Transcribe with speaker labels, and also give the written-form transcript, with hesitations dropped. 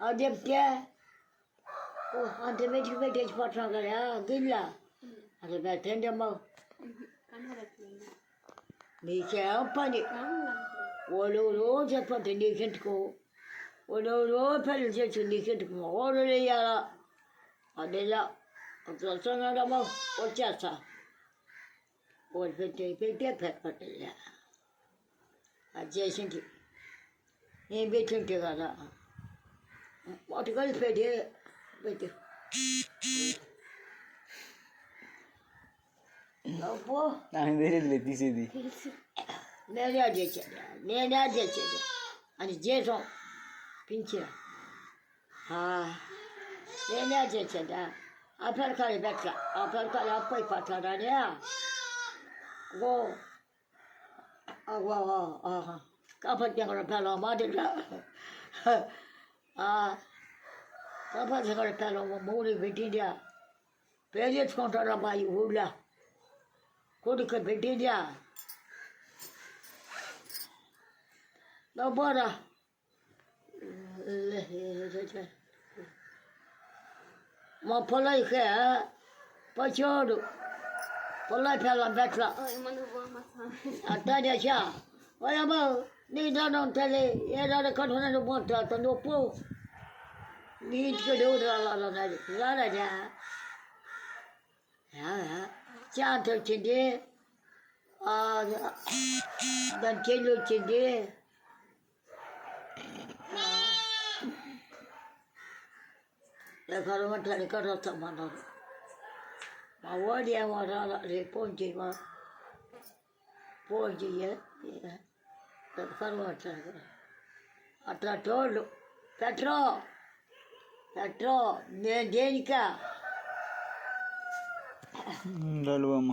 Speaker 1: అది చెప్తే అంత మెట్టుకు పెట్టేసి పట్టినాం కదా గిళ్ళ అది పెట్టండి అమ్మ నీకేం పని ఓడెవరో చెప్పండి నీకెందుకు ఓడెవరో పెళ్ళి చేసి నీకెందుకు ఓడు వేయాలా అదిలా వస్తున్నాడమ్మా వచ్చేస్తా ఓడి పెట్టే పెట్టలే అది చేసింది నేను పెట్టింటే కదా వాటి కలిసి పెట్టు
Speaker 2: నాకు తెలియదులే తీసేది
Speaker 1: నేనే తెచ్చేది అది జీతం పింఛన నేనే తెచ్చేదా ఆ పిల్లకాయలు పెట్ట ఆ పిల్లకాయలు అప్పై పట్టాడని కాబట్టి కూడా పిల్ల మాదిరిగా కాబట్టి కూడా పిల్ల మూడు పెట్టిందా పేరు తెచ్చుకుంటాడమ్మా ఈ ఊళ్ళో కొడుకు పెట్టిందా పోరా మా పొలైకే పచ్చోడు పొలై పిల్లం పెట్ట అట్టా ఓయమ్మా నీ దండం తల్లి ఏడాది కట్టుకున్నాడు మొత్తం నొప్పు నీ ఇంటికి దేవుడు రాలన్నది రాలేదా శాంతి వచ్చింది దాని చెల్లి వచ్చింది ఎక్కడ ఉంటాడు ఇక్కడ వస్తామన్నారు మా ఓడి ఏమో రాలా రేపు ఫోన్ చెయ్య కరవట్లేదు అట్లా తోళ్ళు పెట్రో నేను దేనికా
Speaker 2: అమ్మ